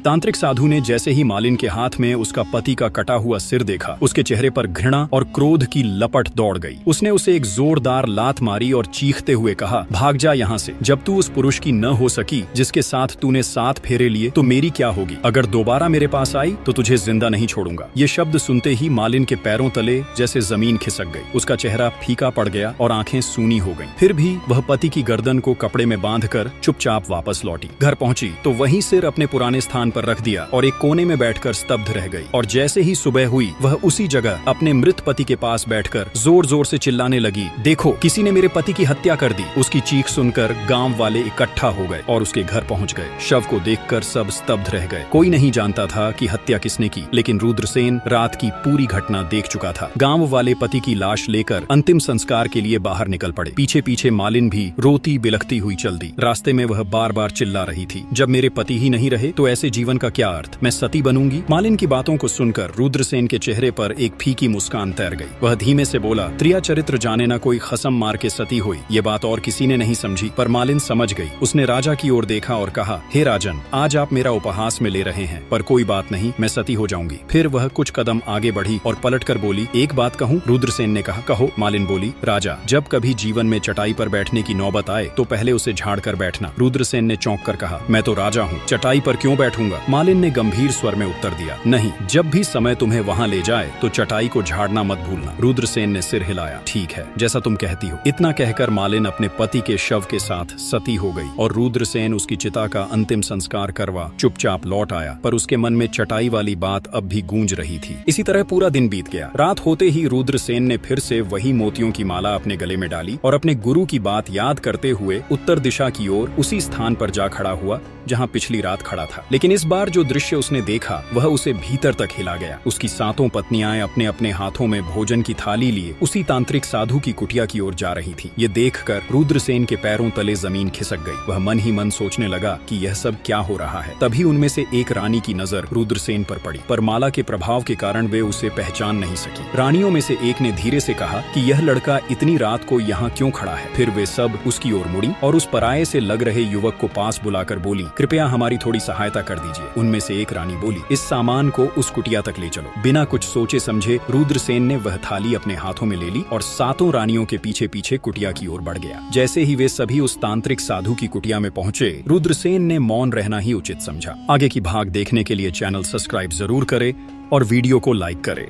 तांत्रिक साधु ने जैसे ही मालिन के हाथ में उसका पति का कटा हुआ सिर देखा, उसके चेहरे पर घृणा और क्रोध की लपट दौड़ गई। उसने उसे एक जोरदार लात मारी और चीखते हुए कहा, भाग जा यहाँ से। जब तू उस पुरुष की न हो सकी जिसके साथ तूने 7 फेरे लिए, तो मेरी क्या होगी? अगर दोबारा मेरे पास आई तो तुझे जिंदा नहीं छोड़ूंगा। ये शब्द सुनते ही मालिन के पैरों तले जैसे जमीन खिसक गई। उसका चेहरा फीका पड़ गया और आंखें सूनी हो गईं। फिर भी वह पति की गर्दन को कपड़े में बांधकर चुपचाप वापस लौटी। घर पहुंची तो वही सिर अपने पुराने स्थान पर रख दिया और एक कोने में बैठकर स्तब्ध रह गई। और जैसे ही सुबह हुई, वह उसी जगह अपने मृत पति के पास बैठकर जोर जोर से चिल्लाने लगी, देखो, किसी ने मेरे पति की हत्या कर दी। उसकी चीख सुनकर गांव वाले इकट्ठा हो गए और उसके घर पहुंच गए। शव को देखकर सब स्तब्ध रह गए। कोई नहीं जानता था कि हत्या किसने की, लेकिन रुद्रसेन रात की पूरी घटना देख चुका था। गांव वाले पति की लाश लेकर अंतिम संस्कार के लिए बाहर निकल पड़े। पीछे पीछे मालिन भी रोती बिलखती हुई चल दी। रास्ते में वह बार बार चिल्ला रही थी, जब मेरे पति ही नहीं रहे तो ऐसे जीवन का क्या अर्थ? मैं सती बनूंगी। मालिन की बातों को सुनकर रुद्रसेन के चेहरे पर एक फीकी मुस्कान तैर गई। वह धीमे से बोला, त्रिया चरित्र जाने ना कोई खसम मार के सती हुई। ये बात और किसी ने नहीं समझी, पर मालिन समझ गई। उसने राजा की ओर देखा और कहा, हे राजन, आज आप मेरा उपहास में ले रहे हैं, पर कोई बात नहीं, मैं सती हो जाऊंगी। फिर वह कुछ कदम आगे बढ़ी और पलटकर बोली, एक बात कहूँ? रुद्रसेन ने कहा, कहो। मालिन बोली, राजा, जब कभी जीवन में चटाई पर बैठने की नौबत आए तो पहले उसे झाड़ कर बैठना। रुद्रसेन ने चौंक कर कहा, मैं तो राजा हूँ, चटाई पर क्यों बैठूंगा? मालिन ने गंभीर स्वर में उत्तर दिया, नहीं, जब भी समय तुम्हें वहाँ ले जाए तो चटाई को झाड़ना मत भूलना। रुद्रसेन ने सिर हिलाया, ठीक है, जैसा तुम कहती हो। इतना कहकर मालिन अपने पति के शव के साथ सती हो गई और रुद्रसेन उसकी चिता का अंतिम संस्कार करवा चुपचाप लौट आया, पर उसके मन में चटाई वाली बात अब भी गूंज रही थी। इसी तरह पूरा दिन बीत गया। रात होते ही रुद्रसेन ने फिर से वही मोतियों की माला अपने गले में डाली और अपने गुरु की बात याद करते हुए उत्तर दिशा की ओर उसी स्थान पर जा खड़ा हुआ जहाँ पिछली रात खड़ा था। लेकिन इस बार जो दृश्य उसने देखा वह उसे भीतर तक हिला गया। उसकी 7 पत्नियां अपने अपने हाथों में भोजन की थाली लिए उसी तांत्रिक साधु की कुटिया की ओर जा रही थी। ये देखकर रुद्रसेन के पैरों तले जमीन खिसक गई। वह मन ही मन सोचने लगा कि यह सब क्या हो रहा है। तभी उनमें से एक रानी की नजर रुद्रसेन पर पड़ी, पर माला के प्रभाव के कारण वे उसे पहचान नहीं सकी। रानियों में से एक ने धीरे से कहा कि यह लड़का इतनी रात को यहाँ क्यों खड़ा है? फिर वे सब उसकी ओर मुड़ी और उस पराये से लग रहे युवक को पास बुलाकर बोली, कृपया हमारी थोड़ी सहायता कर दीजिए। उनमें से एक रानी बोली, इस सामान को उस कुटिया तक ले चलो। बिना कुछ सोचे समझे रुद्रसेन ने वह थाली अपने हाथों में ले ली और 7 रानियों के पीछे पीछे कुटिया की ओर बढ़ गया। जैसे ही वे सभी उस तांत्रिक साधु की कुटिया में पहुंचे, रुद्रसेन ने मौन रहना ही उचित समझा। आगे की भाग देखने के लिए चैनल सब्सक्राइब जरूर करें और वीडियो को लाइक करें।